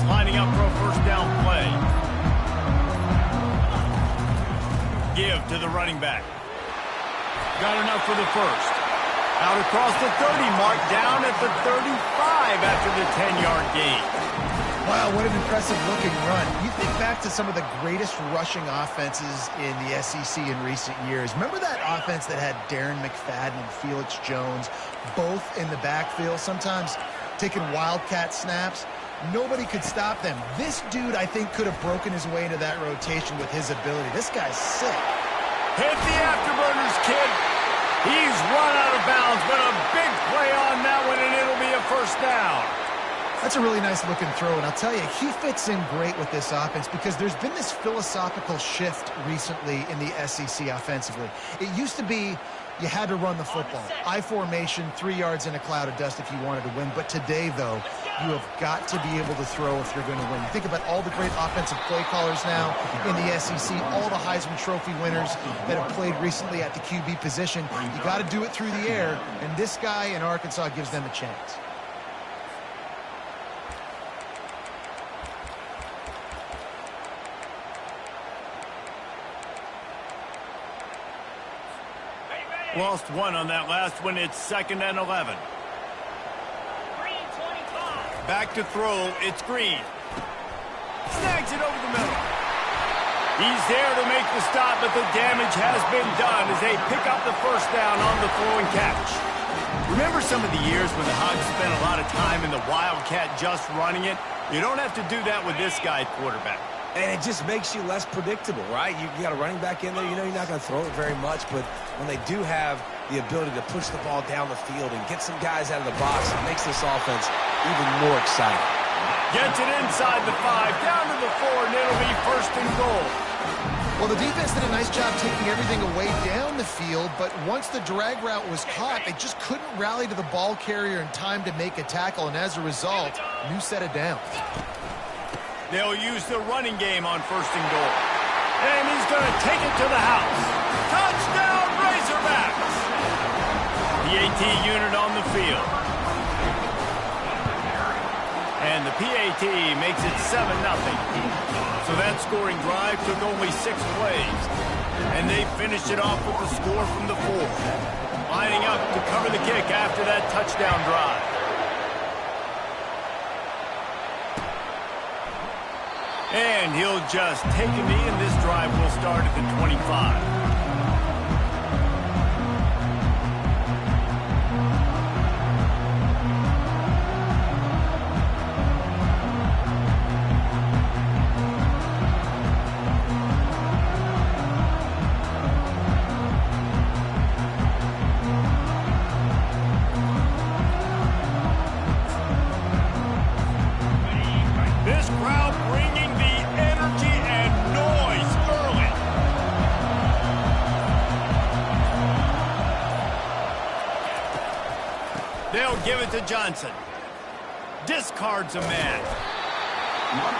lining up for a first down play. Give to the running back. Got enough for the first. Out across the 30 mark, down at the 35 after the 10-yard gain. Wow, what an impressive-looking run. You think back to some of the greatest rushing offenses in the SEC in recent years. Remember that offense that had Darren McFadden and Felix Jones both in the backfield, sometimes taking wildcat snaps? Nobody could stop them. This dude, I think, could have broken his way into that rotation with his ability. This guy's sick. Hit the afterburners, kid. He's run out of bounds, but a big play on that one, and it'll be a first down. That's a really nice looking throw, and I'll tell you, he fits in great with this offense because there's been this philosophical shift recently in the SEC offensively. It used to be you had to run the football. I formation, 3 yards in a cloud of dust if you wanted to win. But today, though, you have got to be able to throw if you're going to win. You think about all the great offensive play callers now in the SEC, all the Heisman Trophy winners that have played recently at the QB position. You got to do it through the air, and this guy in Arkansas gives them a chance. Lost one on that last one. It's 2nd and 11. Back to throw. It's Green. Snags it over the middle. He's there to make the stop, but the damage has been done as they pick up the first down on the throw and catch. Remember some of the years when the Hogs spent a lot of time in the Wildcat just running it? You don't have to do that with this guy at quarterback. And it just makes you less predictable, right? You got a running back in there. You know you're not going to throw it very much, but when they do have the ability to push the ball down the field and get some guys out of the box, it makes this offense even more exciting. Gets it inside the 5, down to the 4, and it'll be 1st and goal. Well, the defense did a nice job taking everything away down the field, but once the drag route was caught, they just couldn't rally to the ball carrier in time to make a tackle, and as a result, new set of downs. They'll use the running game on 1st and goal. And he's going to take it to the house. Touchdown, Razorbacks! The AT unit on the field. And the PAT makes it 7-0. So that scoring drive took only 6 plays. And they finished it off with the score from the 4. Lining up to cover the kick after that touchdown drive. And he'll just take a knee, and this drive will start at the 25. This crowd bringing the energy and noise early. They'll give it to Johnson. Discards a man.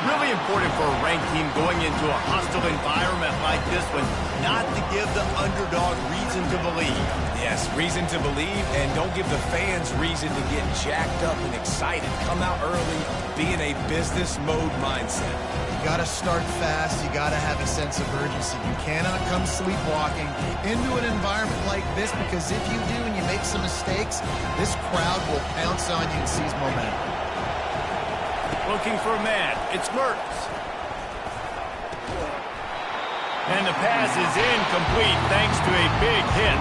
Really important for a ranked team going into a hostile environment like this one, not to give the underdog reason to believe. Yes, reason to believe, and don't give the fans reason to get jacked up and excited. Come out early, be in a business mode mindset. You got to start fast. You got to have a sense of urgency. You cannot come sleepwalking into an environment like this, because if you do and you make some mistakes, this crowd will pounce on you and seize momentum. Looking for a man. It's Mertens. And the pass is incomplete thanks to a big hit.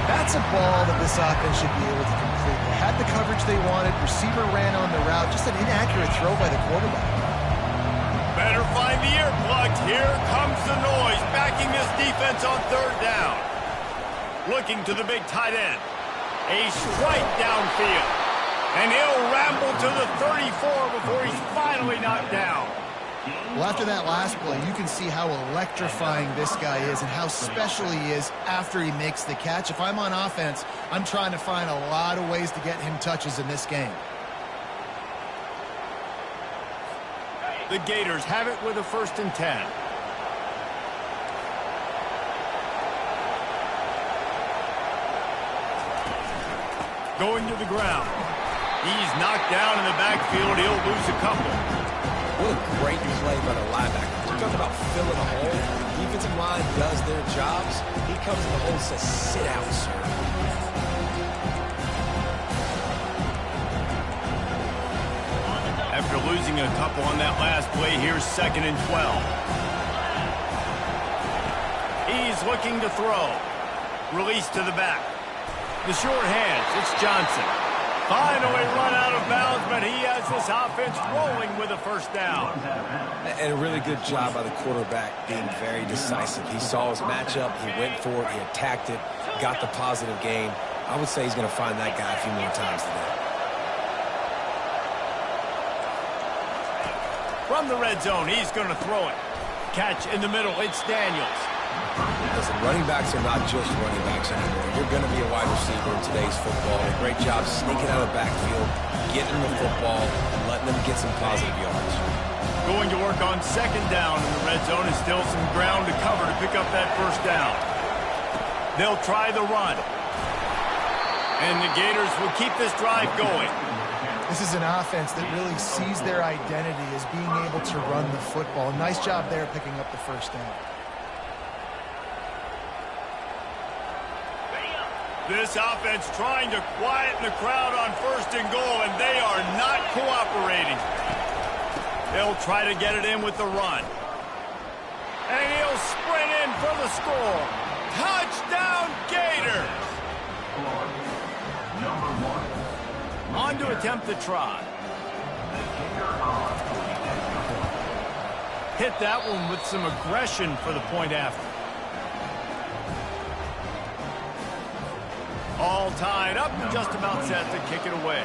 That's a ball that this offense should be able to complete. They had the coverage they wanted. Receiver ran on the route. Just an inaccurate throw by the quarterback. Better find the earplugs. Here comes the noise, backing this defense on 3rd down. Looking to the big tight end. A strike downfield. And he'll ramble to the 34 before he's finally knocked down. Well, after that last play, you can see how electrifying this guy is and how special he is after he makes the catch. If I'm on offense, I'm trying to find a lot of ways to get him touches in this game. The Gators have it with a 1st and 10. Going to the ground. He's knocked down in the backfield. He'll lose a couple. What a great play by the linebacker. You talk about filling a hole. The defensive line does their jobs. He comes in the hole and says, sit out, sir. After losing a couple on that last play, here's 2nd and 12. He's looking to throw. Release to the back. The short hands, it's Johnson. Finally run out of bounds, but he has this offense rolling with a first down. And a really good job by the quarterback being very decisive. He saw his matchup, he went for it, he attacked it, got the positive gain. I would say he's going to find that guy a few more times today. From the red zone, he's going to throw it. Catch in the middle, it's Daniels. Listen, running backs are not just running backs anymore. You're going to be a wide receiver in today's football. A great job sneaking out of the backfield, getting the football, and letting them get some positive yards. Going to work on 2nd down in the red zone is still some ground to cover to pick up that first down. They'll try the run. And the Gators will keep this drive going. This is an offense that really sees their identity as being able to run the football. Nice job there picking up the first down. This offense trying to quieten the crowd on 1st and goal, and they are not cooperating. They'll try to get it in with the run. And he'll sprint in for the score. Touchdown, Gators! On to attempt the try. Hit that one with some aggression for the point after. All tied up and just about set to kick it away.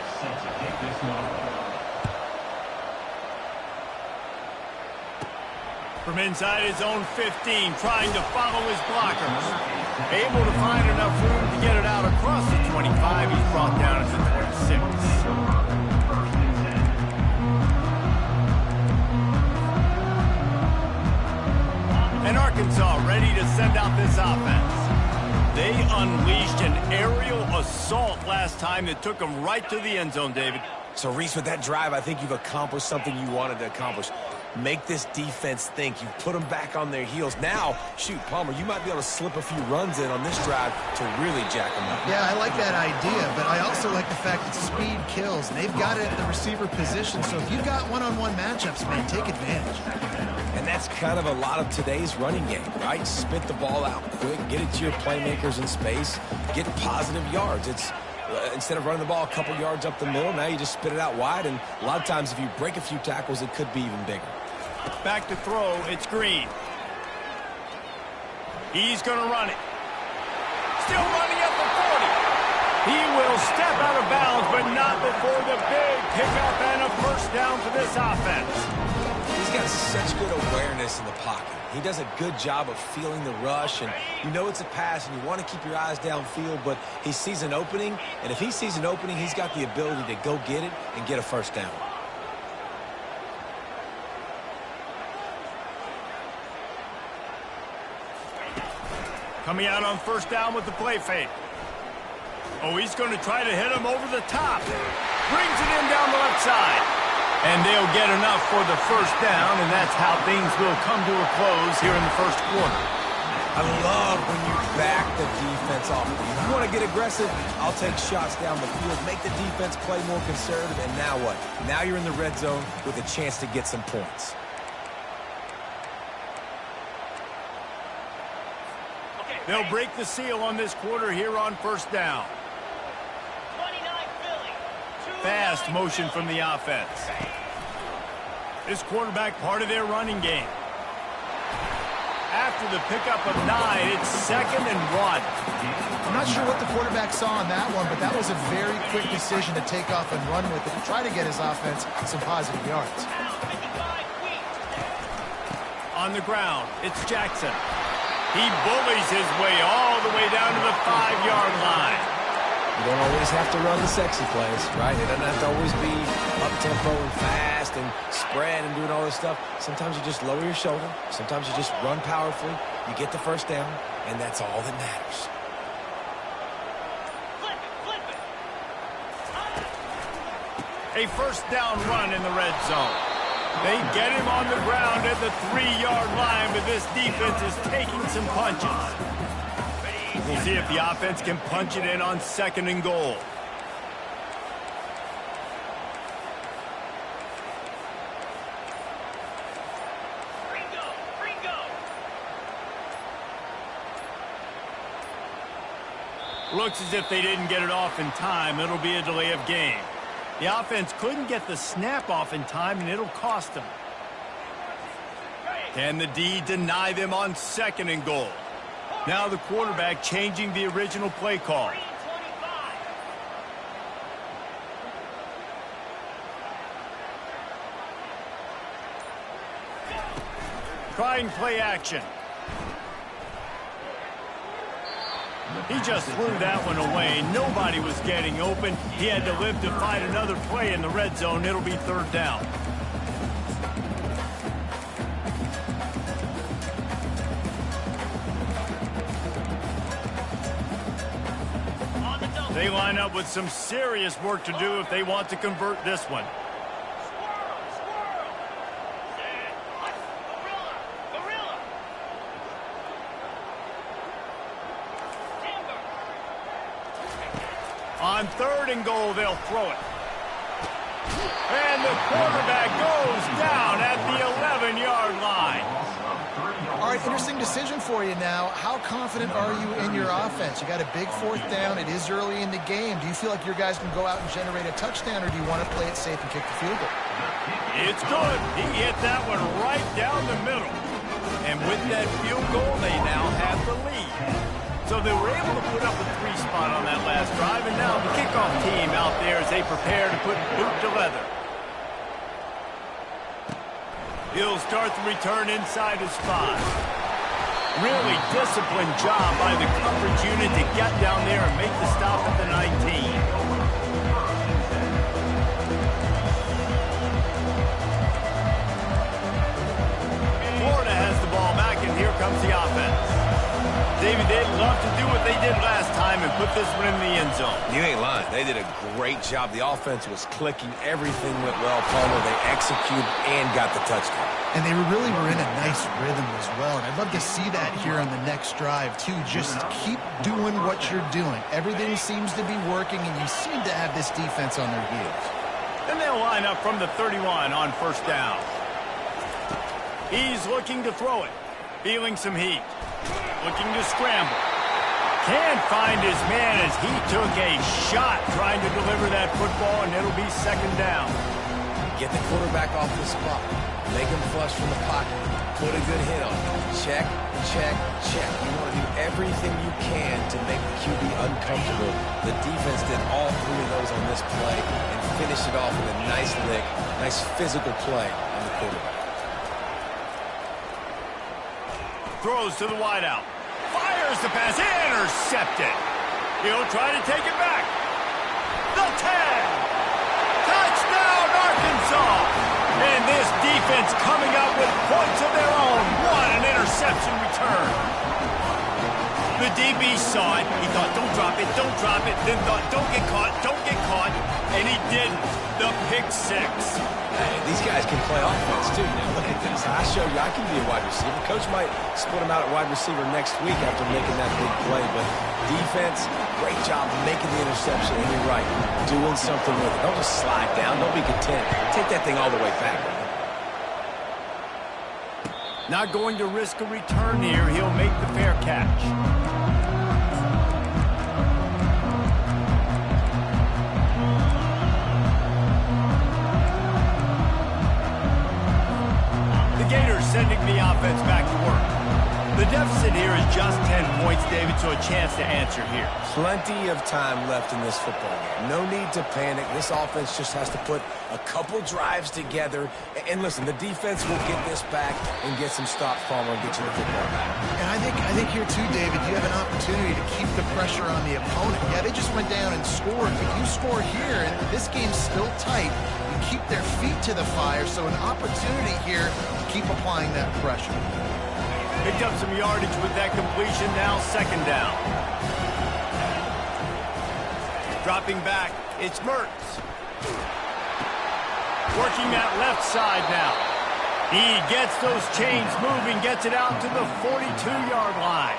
From inside his own 15, trying to follow his blockers. Able to find enough room to get it out across the 25. He's brought down at the 26. And Arkansas ready to send out this offense. They unleashed an aerial assault last time that took them right to the end zone, David. So, Reese, with that drive, I think you've accomplished something you wanted to accomplish. Make this defense think. You've put them back on their heels. Now, shoot, Palmer, you might be able to slip a few runs in on this drive to really jack them up. Yeah, I like that idea, but I also like the fact that speed kills. And they've got it at the receiver position, so if you've got one-on-one matchups, man, take advantage. And that's kind of a lot of today's running game, right? Spit the ball out quick, get it to your playmakers in space, get positive yards. It's instead of running the ball a couple yards up the middle, now you just spit it out wide, and a lot of times if you break a few tackles, it could be even bigger. Back to throw, it's Green. He's going to run it. Still running at the 40. He will step out of bounds, but not before the big pickup and a first down for this offense. He's got such good awareness in the pocket. He does a good job of feeling the rush, and you know it's a pass, and you want to keep your eyes downfield, but he sees an opening, and if he sees an opening, he's got the ability to go get it and get a first down. Coming out on first down with the play fake. Oh, he's going to try to hit him over the top. Brings it in down the left side. And they'll get enough for the first down, and that's how things will come to a close here in the first quarter. I love when you back the defense off. If you want to get aggressive, I'll take shots down the field, make the defense play more conservative, and now what? Now you're in the red zone with a chance to get some points. They'll break the seal on this quarter here on first down. Fast motion from the offense. This quarterback part of their running game. After the pickup of 9, it's 2nd and 1. I'm not sure what the quarterback saw on that one, but that was a very quick decision to take off and run with it to try to get his offense some positive yards. On the ground, it's Jackson. He bullies his way all the way down to the 5-yard line. You don't always have to run the sexy plays, right? It doesn't have to always be up-tempo and fast and spread and doing all this stuff. Sometimes you just lower your shoulder. Sometimes you just run powerfully. You get the first down, and that's all that matters. A first down run in the red zone. They get him on the ground at the 3-yard line, but this defense is taking some punches. We'll see if the offense can punch it in on 2nd and goal. Looks as if they didn't get it off in time. It'll be a delay of game. The offense couldn't get the snap off in time, and it'll cost them. Can the D deny them on 2nd and goal? Now the quarterback changing the original play call. Trying play action. He just threw that one away. Nobody was getting open. He had to live to fight another play in the red zone. It'll be 3rd down. They line up with some serious work to do if they want to convert this one. On 3rd and goal, they'll throw it. And the quarterback goes down at the 11-yard line. All right, interesting decision for you now. How confident are you in your offense? You got a big 4th down. It is early in the game. Do you feel like your guys can go out and generate a touchdown, or do you want to play it safe and kick the field goal? It's good. He hit that one right down the middle. And with that field goal, they now have the lead. So they were able to put up a 3 spot on that last drive, and now the kickoff team out there as they prepare to put boot to leather. He'll start the return inside his 5. Really disciplined job by the coverage unit to get down there and make the stop at the 19. Florida has the ball back, and here comes the offense. David, they'd love to do what they did last time and put this one in the end zone. You ain't lying. They did a great job. The offense was clicking. Everything went well, Palmer. They executed and got the touchdown. And they really were in a nice rhythm as well. And I'd love to see that here on the next drive, too. Just keep doing what you're doing. Everything seems to be working, and you seem to have this defense on their heels. And they'll line up from the 31 on 1st down. He's looking to throw it. Feeling some heat. Looking to scramble. Can't find his man as he took a shot trying to deliver that football, and it'll be 2nd down. Get the quarterback off the spot. Make him flush from the pocket. Put a good hit on him. Check, check, check. You want to do everything you can to make the QB uncomfortable. The defense did all 3 of those on this play and finished it off with a nice lick, nice physical play on the quarterback. Throws to the wideout. Fires the pass. Intercepted. He'll try to take it back. The 10. Touchdown, Arkansas. And this defense coming up with points of their own. What an interception return. The DB saw it. He thought, don't drop it, don't drop it. Then thought, don't get caught, don't get caught. And he didn't. The pick 6. Hey, these guys can play offense, too. Now, look at this. I show you I can be a wide receiver. Coach might split him out at wide receiver next week after making that big play. But defense, great job making the interception. And you're right, doing something with it. Don't just slide down. Don't be content. Take that thing all the way back. Not going to risk a return here. He'll make the fair catch. Gators sending the offense back to work. The deficit here is just 10 points, David, so a chance to answer here. Plenty of time left in this football game. No need to panic. This offense just has to put a couple drives together. And listen, the defense will get this back and get some stops, Palmer, and get you the football back. And I think here too, David, you have an opportunity to keep the pressure on the opponent. Yeah, they just went down and scored, but you score here, and this game's still tight. You keep their feet to the fire, so an opportunity here to keep applying that pressure. Picked up some yardage with that completion. Now 2nd down. Dropping back, it's Mertz. Working that left side now. He gets those chains moving, gets it out to the 42-yard line.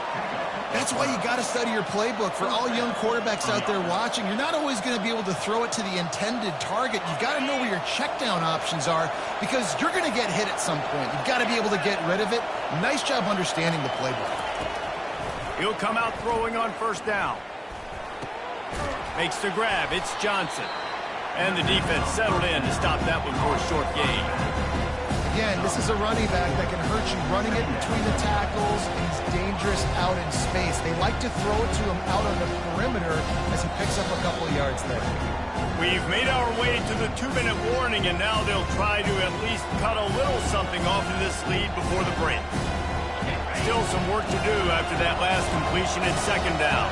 That's why you got to study your playbook. For all young quarterbacks out there watching, you're not always going to be able to throw it to the intended target. You've got to know where your check down options are because you're going to get hit at some point. You've got to be able to get rid of it. Nice job understanding the playbook. He'll come out throwing on first down. Makes the grab. It's Johnson. And the defense settled in to stop that one for a short gain. Again, this is a running back that can hurt you running it between the tackles. He's dangerous out in space. They like to throw it to him out on the perimeter as he picks up a couple yards there. We've made our way to the 2-minute warning, and now they'll try to at least cut a little something off of this lead before the break. Still some work to do after that last completion at second down.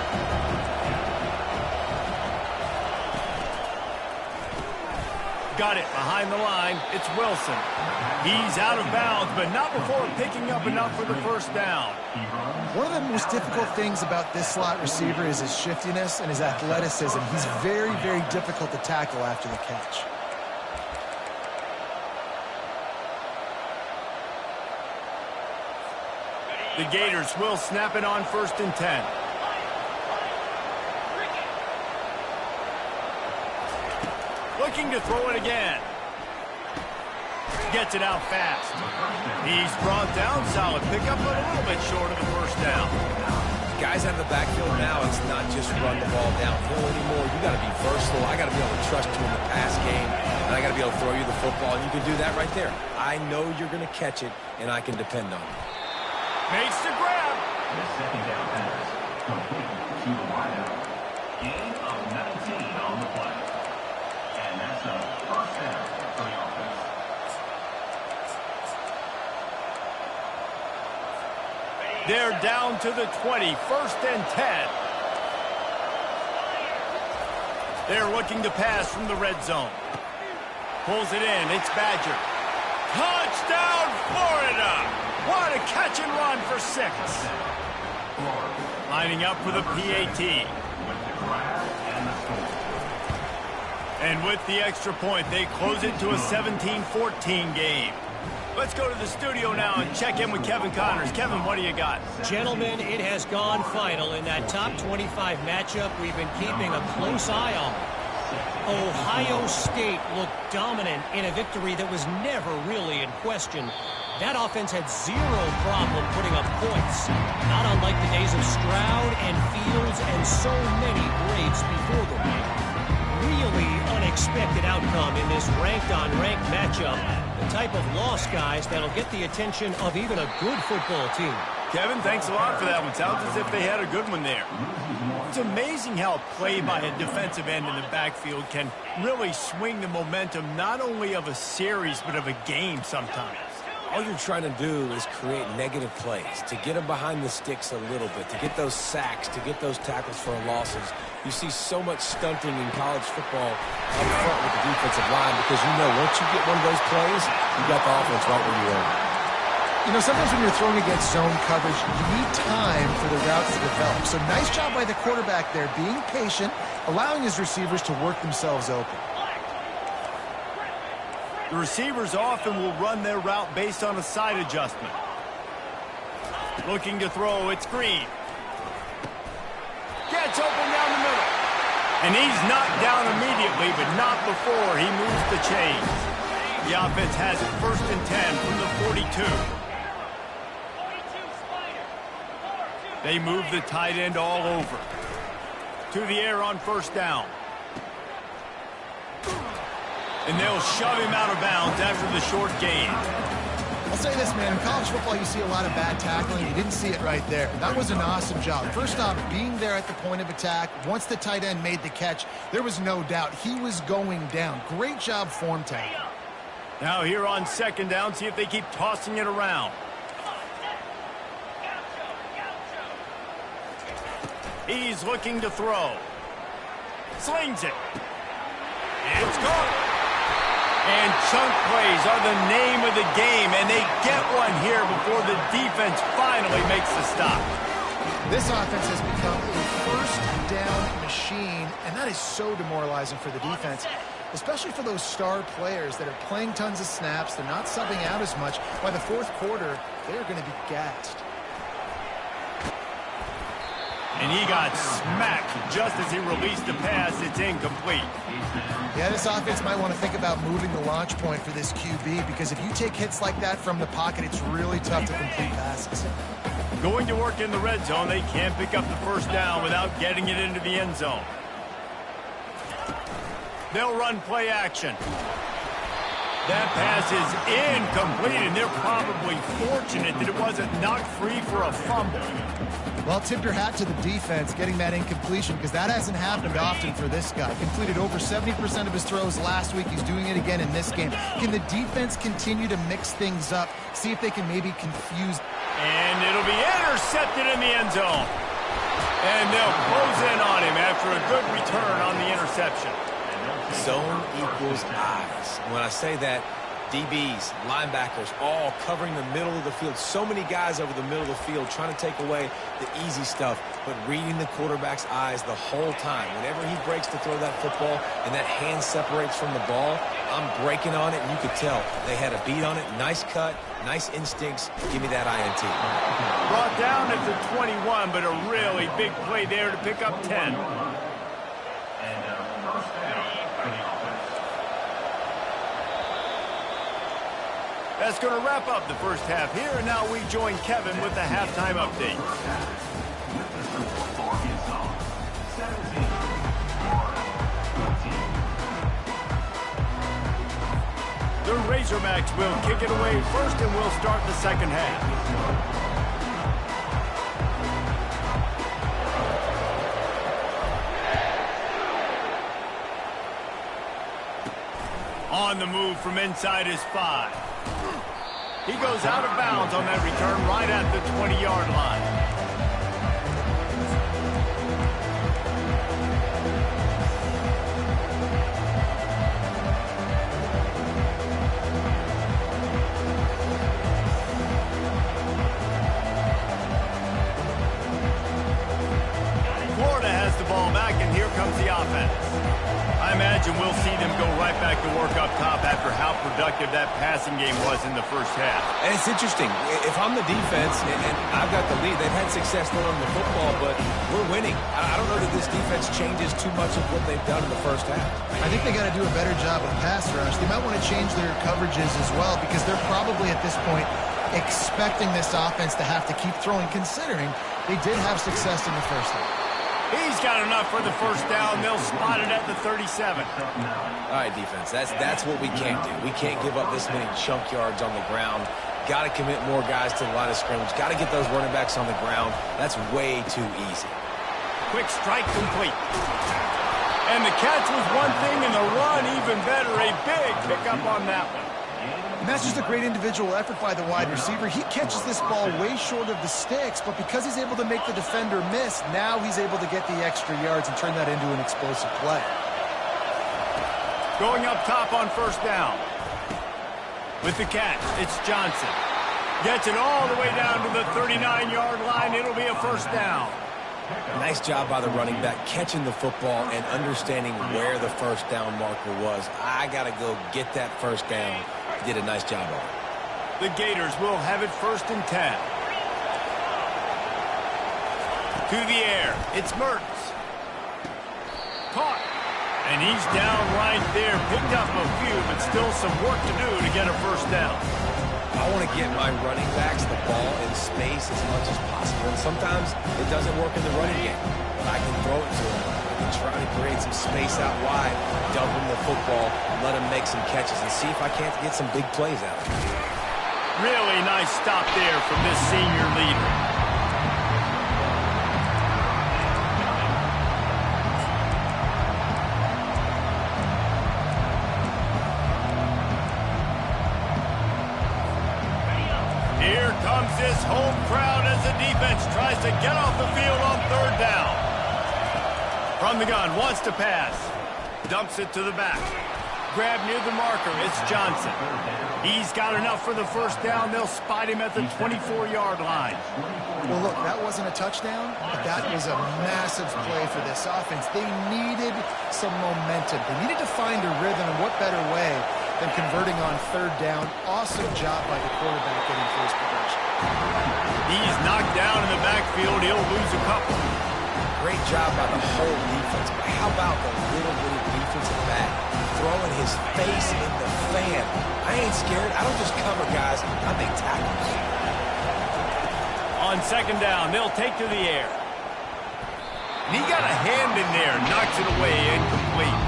Got it behind the line. It's Wilson. He's out of bounds, but not before picking up enough for the first down. One of the most difficult things about this slot receiver is his shiftiness and his athleticism. He's very, very difficult to tackle after the catch. The Gators will snap it on 1st and 10. Looking to throw it again. Gets it out fast. He's brought down. Solid pickup, but a little bit short of the first down. Guys out of the backfield now, it's not just run the ball downhill anymore. You got to be versatile. I got to be able to trust you in the pass game, and I got to be able to throw you the football, and you can do that right there. I know you're going to catch it, and I can depend on it. Makes the grab. The second down pass, complete to the wideout. Gain of 19 on the play. And that's a first down for the offense. They're down to the 20, 1st and 10. They're looking to pass from the red zone. Pulls it in. It's Badger. Touchdown, Florida! What a catch and run for 6. Lining up for the PAT. And with the extra point, they close it to a 17-14 game. Let's go to the studio now and check in with Kevin Connors. Kevin, what do you got? Gentlemen, it has gone final in that top 25 matchup we've been keeping a close eye on. Ohio State looked dominant in a victory that was never really in question. That offense had zero problem putting up points, not unlike the days of Stroud and Fields and so many greats before them. Really unexpected outcome in this ranked-on-ranked matchup. The type of loss, guys, that'll get the attention of even a good football team. Kevin, thanks a lot for that one. Sounds as if they had a good one there. It's amazing how a play by a defensive end in the backfield can really swing the momentum not only of a series but of a game sometimes. All you're trying to do is create negative plays, to get them behind the sticks a little bit, to get those sacks, to get those tackles for losses. You see so much stunting in college football up front with the defensive line because you know once you get one of those plays, you got the offense right where you want it. You know, sometimes when you're throwing against zone coverage, you need time for the routes to develop. So nice job by the quarterback there, being patient, allowing his receivers to work themselves open. The receivers often will run their route based on a side adjustment. Looking to throw, it's Green. Gets open down the middle. And he's knocked down immediately, but not before he moves the chains. The offense has it 1st and 10 from the 42. They move the tight end all over. To the air on 1st down. And they'll shove him out of bounds after the short gain. I'll say this, man. In college football, you see a lot of bad tackling. You didn't see it right there. That was an awesome job. First off, being there at the point of attack. Once the tight end made the catch, there was no doubt he was going down. Great job form tackling. Now here on 2nd down, see if they keep tossing it around. He's looking to throw. Slings it. It's gone. And chunk plays are the name of the game, and they get one here before the defense finally makes the stop. This offense has become a 1st down machine, and that is so demoralizing for the defense. especially for those star players that are playing tons of snaps. They're not subbing out as much. By the fourth quarter, they're going to be gassed. And he got smacked just as he released the pass. It's incomplete. Yeah, this offense might want to think about moving the launch point for this QB, because if you take hits like that from the pocket, it's really tough to complete passes. Going to work in the red zone. They can't pick up the first down without getting it into the end zone. They'll run play action. That pass is incomplete, and they're probably fortunate that it wasn't knocked free for a fumble. Well, tip your hat to the defense getting that incompletion, because that hasn't happened often for this guy. Completed over 70% of his throws last week. He's doing it again in this game. Can the defense continue to mix things up? See if they can maybe confuse. And it'll be intercepted in the end zone. And they'll close in on him after a good return on the interception. Zone equals eyes. When I say that, DBs, linebackers, all covering the middle of the field. So many guys over the middle of the field trying to take away the easy stuff, but reading the quarterback's eyes the whole time. Whenever he breaks to throw that football and that hand separates from the ball, I'm breaking on it, and you could tell they had a beat on it. Nice cut, nice instincts. Give me that INT. Brought down at the 21, but a really big play there to pick up 10. First down for the offense. That's going to wrap up the first half here, and now we join Kevin with the halftime update. The Razorbacks will kick it away first, and we'll start the second half. On the move from inside his 5. He goes out of bounds on that return right at the 20-yard line. Florida has the ball back, and here comes the offense. I imagine we'll see them go right back to work up top after how productive that passing game was in the first half. And it's interesting. If I'm the defense and I've got the lead, they've had success throwing the football, but we're winning. I don't know that this defense changes too much of what they've done in the first half. I think they got to do a better job with pass rush. They might want to change their coverages as well, because they're probably at this point expecting this offense to have to keep throwing, considering they did have success in the first half. He's got enough for the first down. They'll spot it at the 37. All right, defense, that's what we can't do. We can't give up this many chunk yards on the ground. Got to commit more guys to the line of scrimmage. Got to get those running backs on the ground. That's way too easy. Quick strike complete. And the catch was one thing, and the run even better. A big pickup on that one. And that's just a great individual effort by the wide receiver. He catches this ball way short of the sticks, but because he's able to make the defender miss, now he's able to get the extra yards and turn that into an explosive play. Going up top on first down. With the catch, it's Johnson. Gets it all the way down to the 39-yard line. It'll be a first down. Nice job by the running back catching the football and understanding where the first down marker was. I got to go get that first down. Did a nice job on it. The Gators will have it first and 10. To the air. It's Mertens. Caught. And he's down right there. Picked up a few, but still some work to do to get a first down. I want to get my running backs the ball in space as much as possible. And sometimes it doesn't work in the running game. But I can throw it to him. I can try to create some space out wide, dump him the football, let him make some catches, and see if I can't get some big plays out of him. Really nice stop there from this senior leader. Here comes this home crowd as the defense tries to get off the field on third down. From the gun, wants to pass. Dumps it to the back. grab near the marker. It's Johnson. He's got enough for the first down. They'll spot him at the 24-yard line. Well, look, that wasn't a touchdown, but that was a massive play for this offense. They needed some momentum. They needed to find a rhythm, and what better way than converting on third down. Awesome job by the quarterback getting first progression. He's knocked down in the backfield. He'll lose a couple. Great job by the whole defense. But how about the little defensive back throwing his face in the fan? I ain't scared. I don't just cover guys. I make tackles. On second down, they'll take to the air. And he got a hand in there, knocks it away, incomplete.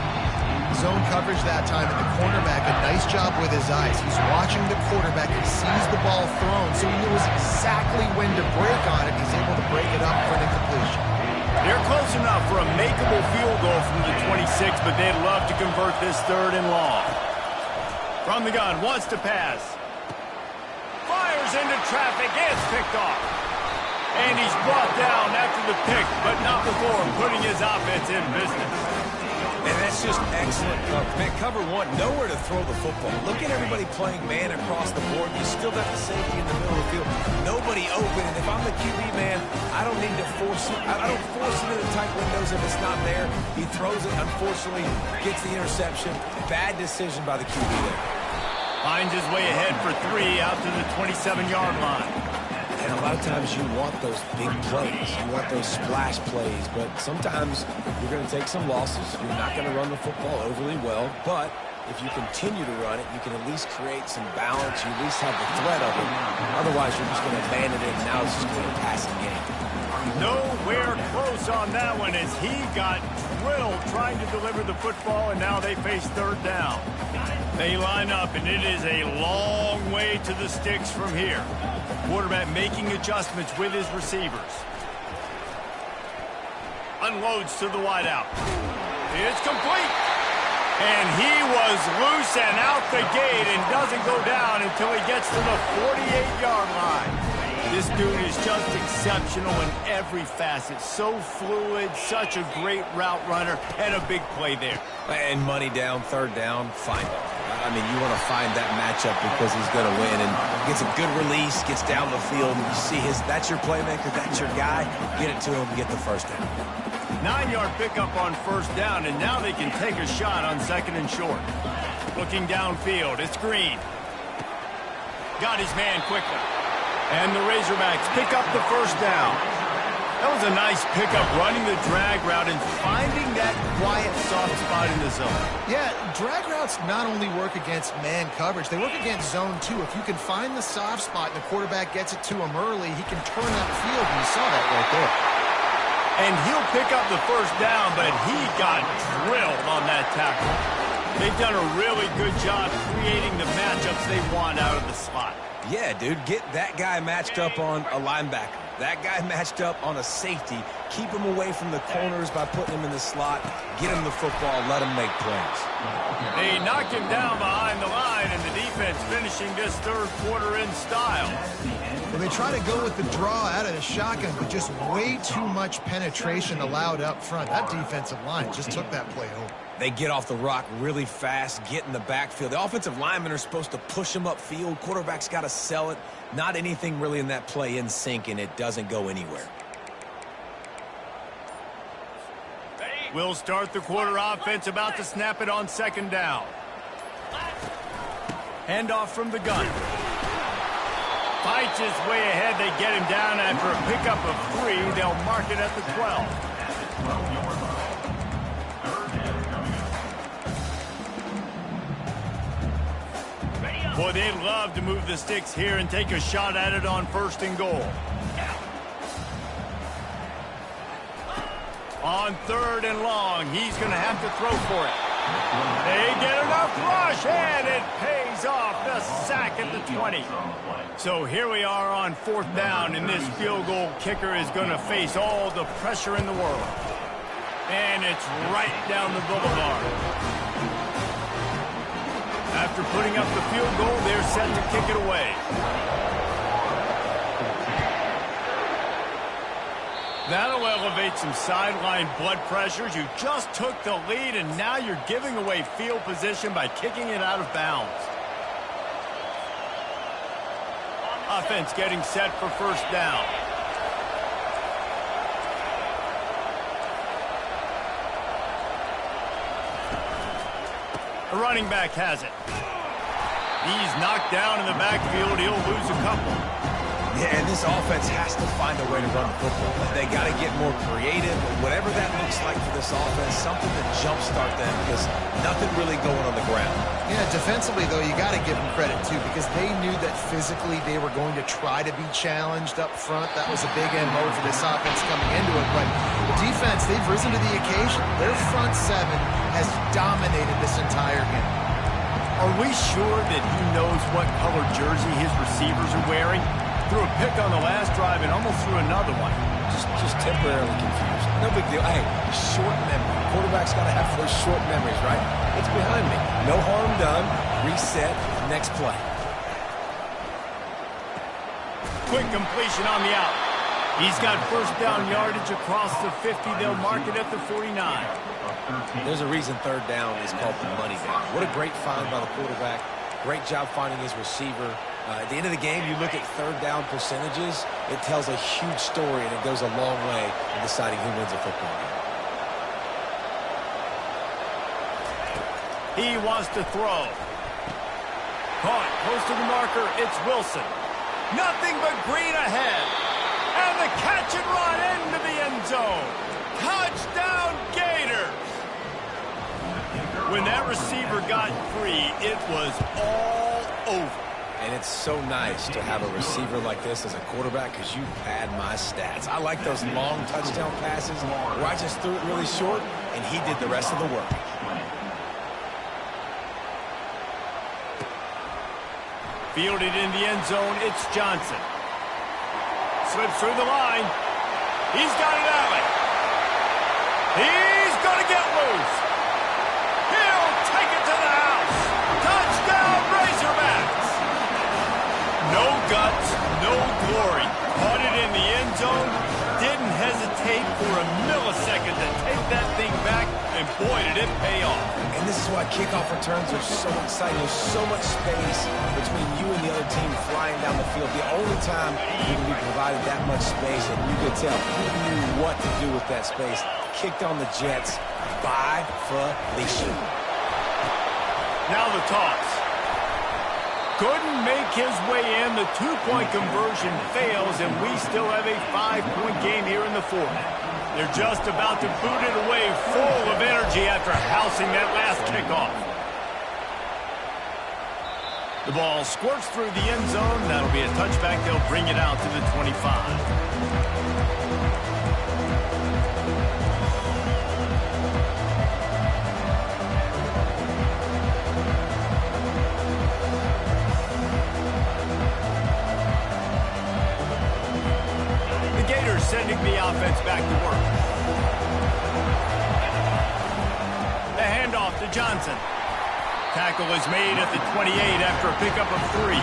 Zone coverage that time, and the cornerback, a nice job with his eyes. He's watching the quarterback. He sees the ball thrown, so he knows exactly when to break on it. He's able to break it up for an incompletion. They're close enough for a makeable field goal from the 26, but they'd love to convert this third and long. From the gun, wants to pass. Fires into traffic, it's picked off. And he's brought down after the pick, but not before putting his offense in business. And that's just excellent coverage. Man, cover one, nowhere to throw the football. Look at everybody playing man across the board. You still got the safety in the middle of the field. Nobody open, and if I'm the QB, man, I don't need to force it. I don't force it into tight windows if it's not there. He throws it, unfortunately, gets the interception. Bad decision by the QB there. Finds his way ahead for 3 out to the 27-yard line. And a lot of times you want those big plays. You want those splash plays. But sometimes you're going to take some losses. You're not going to run the football overly well. But if you continue to run it, you can at least create some balance. You at least have the threat of it. Otherwise, you're just going to abandon it, and now it's just going to be a passing game. Nowhere close on that one as he got drilled trying to deliver the football, and now they face third down. They line up, and it is a long way to the sticks from here. Quarterback making adjustments with his receivers. Unloads to the wideout. It's complete. And he was loose and out the gate and doesn't go down until he gets to the 48-yard line. This dude is just exceptional in every facet. So fluid, such a great route runner, and a big play there. And money down, third down, find him. I mean, you want to find that matchup because he's going to win. And gets a good release, gets down the field. And you see that's your playmaker, that's your guy. Get it to him, get the first down. 9-yard pickup on first down, and now they can take a shot on second and short. Looking downfield, it's Green. Got his man quickly. And the Razorbacks pick up the first down. That was a nice pickup, running the drag route and finding that quiet, soft spot in the zone. Yeah, drag routes not only work against man coverage, they work against zone too. If you can find the soft spot and the quarterback gets it to him early, he can turn that field, and you saw that right there. And he'll pick up the first down, but he got drilled on that tackle. They've done a really good job creating the matchups they want out of the slot. Yeah, dude, get that guy matched up on a linebacker. That guy matched up on a safety. Keep him away from the corners by putting him in the slot. Get him the football. Let him make plays. They knock him down behind the line, and the defense finishing this third quarter in style. Well, they try to go with the draw out of the shotgun, but just way too much penetration allowed up front. That defensive line just took that play home. They get off the rock really fast, get in the backfield. The offensive linemen are supposed to push him upfield. Quarterback's got to sell it. Not anything really in that play in sync, and it doesn't go anywhere. We'll start the quarter offense, about to snap it on second down. Handoff from the gun. Fights his way ahead. They get him down after a pickup of 3. They'll mark it at the 12. Boy, they'd love to move the sticks here and take a shot at it on first and goal. On third and long, he's going to have to throw for it. They get enough rush, and it pays off. The sack at the 20. So here we are on fourth down, and this field goal kicker is going to face all the pressure in the world. And it's right down the boulevard. After putting up the field goal, they're set to kick it away. That'll elevate some sideline blood pressures. You just took the lead, and now you're giving away field position by kicking it out of bounds. Offense getting set for first down. The running back has it. He's knocked down in the backfield. He'll lose a couple. Yeah, and this offense has to find a way to run the football. They got to get more creative. Whatever that looks like for this offense, something to jumpstart them because nothing really going on the ground. Yeah, defensively, though, you got to give them credit, too, because they knew that physically they were going to try to be challenged up front. That was a big MO for this offense coming into it. But the defense, they've risen to the occasion. Their front seven has dominated this entire game. Are we sure that he knows what color jersey his receivers are wearing? Threw a pick on the last drive and almost threw another one. Just temporarily confused. No big deal. Hey, short memory. Quarterback's got to have those short memories, right? It's behind me. No harm done. Reset. Next play. Quick completion on the out. He's got first down yardage across the 50. They'll mark it at the 49. There's a reason third down is called the money down. What a great find by the quarterback. Great job finding his receiver. At the end of the game, you look at third down percentages, it tells a huge story, and it goes a long way in deciding who wins a football game. He wants to throw. Caught close to the marker. It's Wilson. Nothing but green ahead. And the catch and run into the end zone. Touchdown, Gators. When that receiver got free, it was all over. And it's so nice to have a receiver like this as a quarterback because you pad my stats. I like those long touchdown passes where I just threw it really short and he did the rest of the work. Fielded in the end zone, it's Johnson. Slips through the line. He's got it, Allen. He's going to get loose. He'll take it to the house. Touchdown, Razorbacks. No guts, no glory. Caught it in the end zone. Didn't hesitate for a millisecond to take that thing back, and boy, did it pay off. And this is why kickoff returns are so exciting. There's so much space between you and the other team flying down the field. The only time you can be provided that much space, and you could tell he knew what to do with that space. Kicked on the Jets by Felicia. Now the toss. Couldn't make his way in. The two-point conversion fails, and we still have a 5-point game here in the fourth. They're just about to boot it away, full of energy after housing that last kickoff. The ball squirts through the end zone. That'll be a touchback. They'll bring it out to the 25. Sending the offense back to work. The handoff to Johnson. Tackle is made at the 28 after a pickup of 3.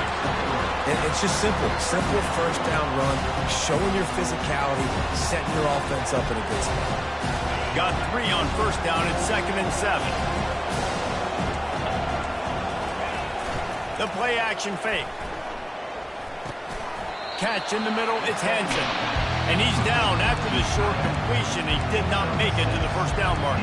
It's just simple. Simple first down run, showing your physicality, setting your offense up in a good spot. Got 3 on first down at 2nd and 7. The play action fake. Catch in the middle, it's Hansen. And he's down after the short completion. He did not make it to the first down mark.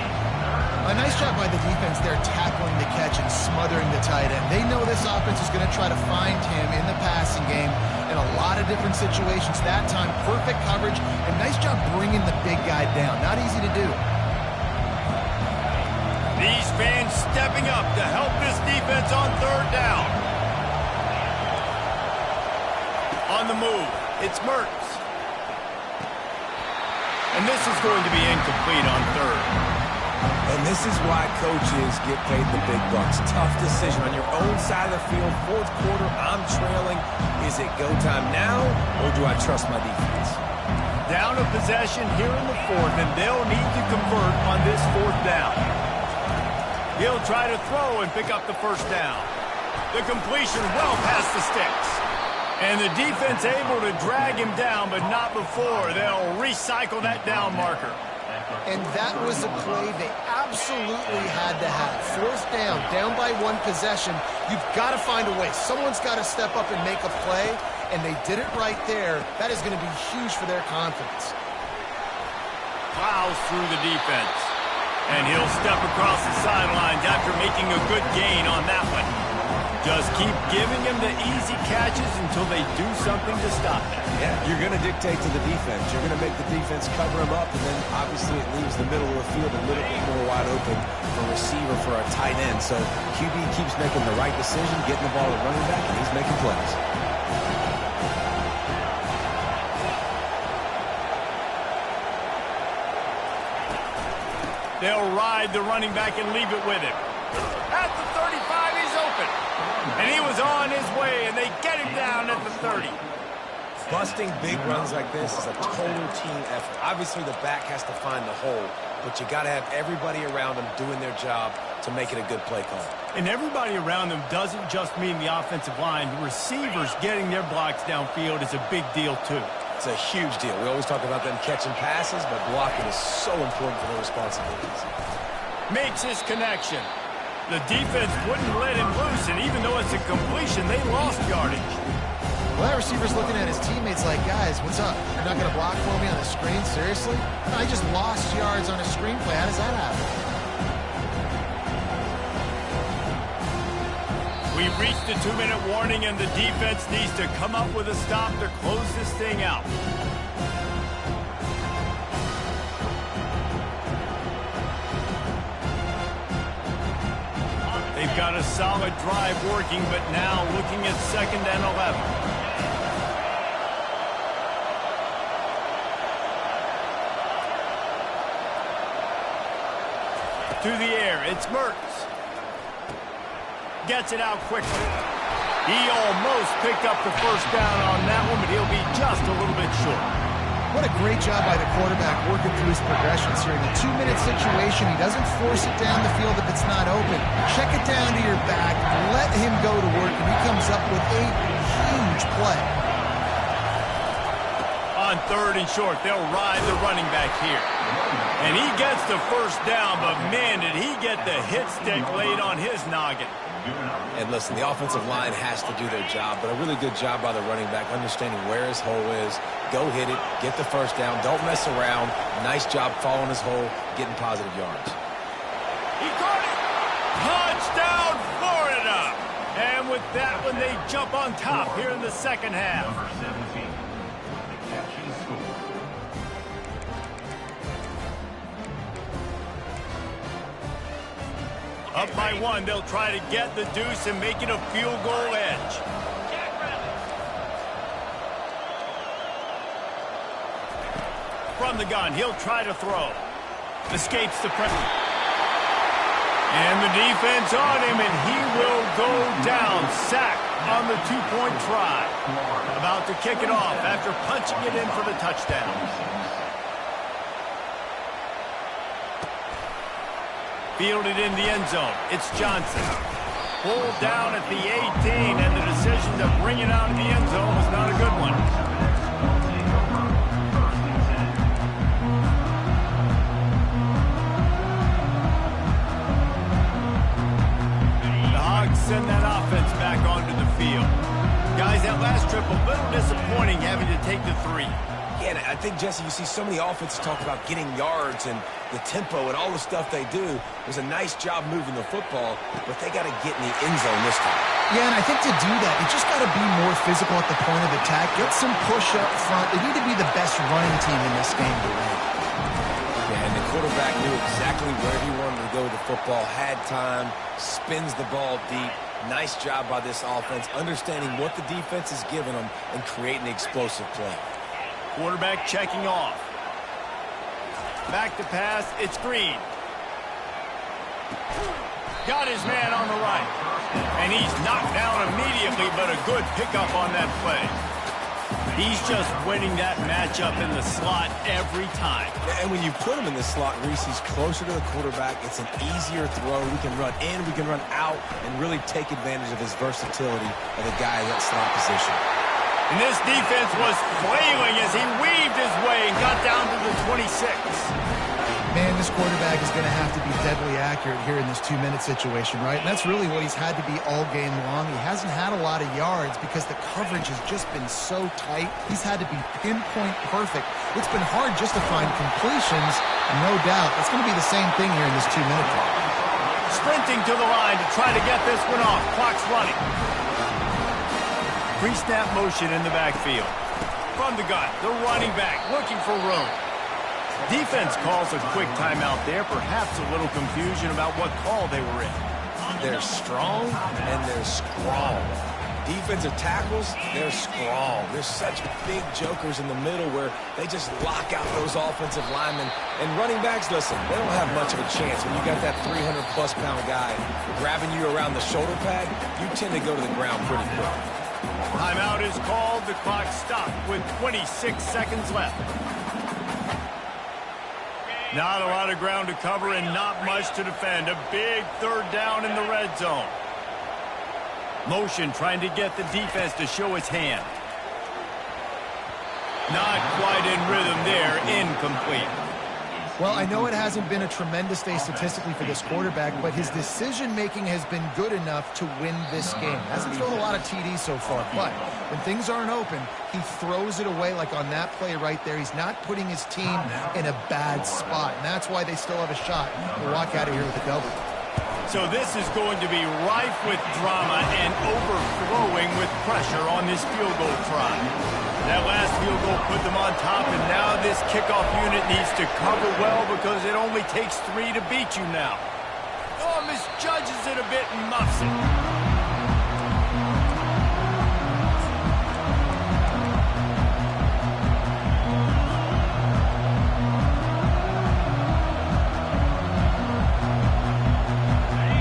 A nice job by the defense there tackling the catch and smothering the tight end. They know this offense is going to try to find him in the passing game in a lot of different situations. That time, perfect coverage and nice job bringing the big guy down. Not easy to do. These fans stepping up to help this defense on third down. On the move, it's Mertz. And this is going to be incomplete on third. And this is why coaches get paid the big bucks. Tough decision on your own side of the field. Fourth quarter, I'm trailing. Is it go time now, or do I trust my defense? Down a possession here in the fourth, and they'll need to convert on this fourth down. He'll try to throw and pick up the first down. The completion well past the sticks. And the defense able to drag him down, but not before. They'll recycle that down marker. And that was a play they absolutely had to have. Fourth down by one possession. You've got to find a way. Someone's got to step up and make a play, and they did it right there. That is going to be huge for their confidence. Plows through the defense. And he'll step across the sidelines after making a good gain on that one. Just keep giving him the easy catches until they do something to stop them. Yeah, you're going to dictate to the defense. You're going to make the defense cover him up, and then obviously it leaves the middle of the field a little bit more wide open for a receiver, for a tight end. So QB keeps making the right decision, getting the ball to running back, and he's making plays. They'll ride the running back and leave it with him. At the 35, he's open. And he was on his way, and they get him down at the 30. Busting big runs like this is a total team effort. Obviously, the back has to find the hole, but you got to have everybody around them doing their job to make it a good play call. And everybody around them doesn't just mean the offensive line. The receivers getting their blocks downfield is a big deal, too. It's a huge deal. We always talk about them catching passes, but blocking is so important for their responsibilities. Makes his connection. The defense wouldn't let him loose, and even though it's a completion, they lost yardage. Well, that receiver's looking at his teammates like, guys, what's up? You're not going to block for me on the screen? Seriously? I just lost yards on a screenplay. How does that happen? We reached the 2-minute warning, and the defense needs to come up with a stop to close this thing out. They've got a solid drive working, but now looking at 2nd and 11. To the air, it's Mertz. Gets it out quickly. He almost picked up the first down on that one, but he'll be just a little bit short. What a great job by the quarterback working through his progressions here. In a 2-minute situation, he doesn't force it down the field if it's not open. Check it down to your back, let him go to work, and he comes up with a huge play. On 3rd and short, they'll ride the running back here. And he gets the first down, but man, did he get the hit stick laid on his noggin. And listen, the offensive line has to do their job, but a really good job by the running back, understanding where his hole is. Go hit it, get the first down, don't mess around. Nice job following his hole, getting positive yards. He caught it! Touchdown, Florida! And with that one, they jump on top here in the second half. Number 17, the catch and score. Up by 1, they'll try to get the deuce and make it a field goal edge. From the gun, he'll try to throw. Escapes the pressure. And the defense on him, and he will go down. Sack on the 2-point try. About to kick it off after punching it in for the touchdown. Fielded in the end zone. It's Johnson. Pulled down at the 18, and the decision to bring it out of the end zone was not a good one. The Hogs send that offense back onto the field. Guys, that last trip, a little disappointing having to take the 3. Yeah, and I think, Jesse, you see so many offenses talk about getting yards and the tempo and all the stuff they do. It was a nice job moving the football, but they got to get in the end zone this time. Yeah, and I think to do that, you just got to be more physical at the point of attack. Get some push up front. They need to be the best running team in this game to win. Yeah, and the quarterback knew exactly where he wanted to go with the football, had time, spins the ball deep. Nice job by this offense, understanding what the defense is giving them and creating an explosive play. Quarterback checking off. Back to pass, it's Green. Got his man on the right. And he's knocked down immediately, but a good pickup on that play. He's just winning that matchup in the slot every time. And when you put him in the slot, Reese, he's closer to the quarterback. It's an easier throw. We can run in, we can run out, and really take advantage of his versatility of the guy in that slot position. And this defense was flailing as he weaved his way and got down to the 26. Man, this quarterback is going to have to be deadly accurate here in this 2-minute situation, right? And that's really what he's had to be all game long. He hasn't had a lot of yards because the coverage has just been so tight. He's had to be pinpoint perfect. It's been hard just to find completions, and no doubt that's going to be the same thing here in this 2-minute drill. Sprinting to the line to try to get this one off. Clock's running. Pre-snap motion in the backfield. From the gun, the running back looking for room. Defense calls a quick timeout there. Perhaps a little confusion about what call they were in. They're strong and they're strong. Defensive tackles, they're strong. There's such big jokers in the middle where they just lock out those offensive linemen. And running backs, listen, they don't have much of a chance. When you got that 300-plus pound guy grabbing you around the shoulder pad, you tend to go to the ground pretty quick. Timeout is called. The clock stopped with 26 seconds left. Not a lot of ground to cover and not much to defend. A big third down in the red zone. Motion trying to get the defense to show its hand. Not quite in rhythm there. Incomplete. Well, I know it hasn't been a tremendous day statistically for this quarterback, but his decision-making has been good enough to win this game. Hasn't thrown a lot of TDs so far, but when things aren't open, he throws it away like on that play right there. He's not putting his team in a bad spot, and that's why they still have a shot to walk out of here with a double. So this is going to be rife with drama and overflowing with pressure on this field goal try. That last field goal put them on top, and now this kickoff unit needs to cover well because it only takes 3 to beat you now. Oh, misjudges it a bit and muffs it.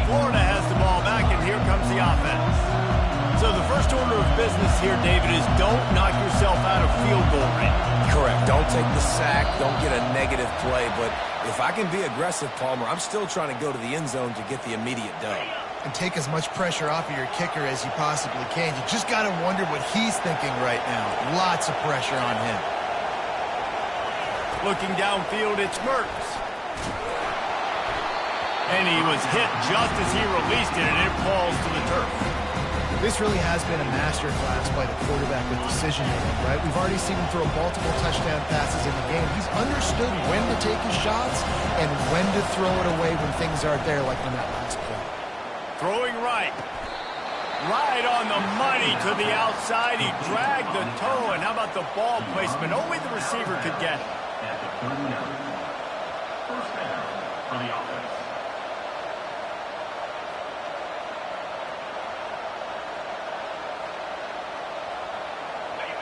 Florida has the ball back, and here comes the offense. So the first order of business here, David, is don't knock yourself out of field goal range. Correct. Don't take the sack. Don't get a negative play. But if I can be aggressive, Palmer, I'm still trying to go to the end zone to get the immediate dub. And take as much pressure off of your kicker as you possibly can. You just got to wonder what he's thinking right now. Lots of pressure on him. Looking downfield, it's Mertz. And he was hit just as he released it, and it falls to the turf. This really has been a masterclass by the quarterback with decision-making, right? We've already seen him throw multiple touchdown passes in the game. He's understood when to take his shots and when to throw it away when things aren't there, like on that last play. Throwing right. Right on the money to the outside. He dragged the toe, and how about the ball placement? Only the receiver could get it. At the 39. First down for the offense.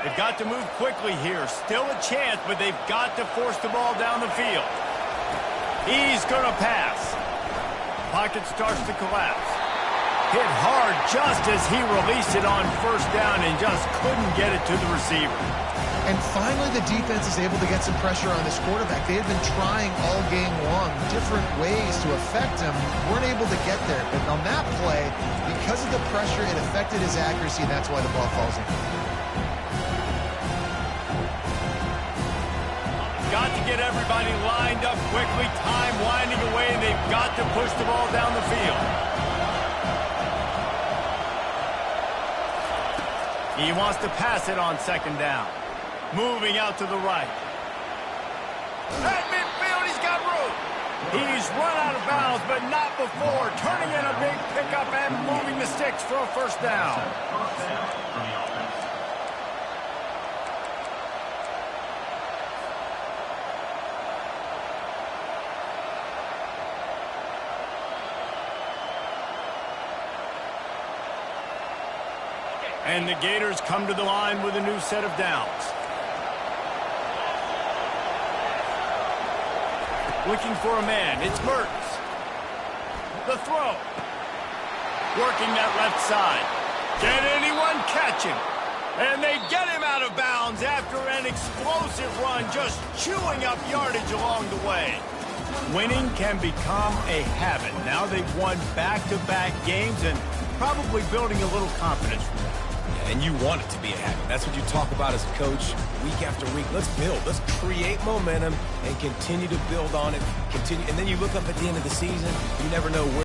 They've got to move quickly here. Still a chance, but they've got to force the ball down the field. He's going to pass. Pocket starts to collapse. Hit hard just as he released it on first down and just couldn't get it to the receiver. And finally, the defense is able to get some pressure on this quarterback. They had been trying all game long different ways to affect him. Weren't able to get there. But on that play, because of the pressure, it affected his accuracy, and that's why the ball falls in. Got to get everybody lined up quickly. Time winding away, and they've got to push the ball down the field. He wants to pass it on second down. Moving out to the right. At midfield, he's got room. He's run out of bounds, but not before. Turning in a big pickup and moving the sticks for a first down. First down for the offense. And the Gators come to the line with a new set of downs. Looking for a man. It's Mertz. The throw. Working that left side. Can anyone catch him? And they get him out of bounds after an explosive run, just chewing up yardage along the way. Winning can become a habit. Now they've won back-to-back games and probably building a little confidence from that. And you want it to be a habit. That's what you talk about as a coach week after week. Let's build. Let's create momentum and continue to build on it. And then you look up at the end of the season, you never know where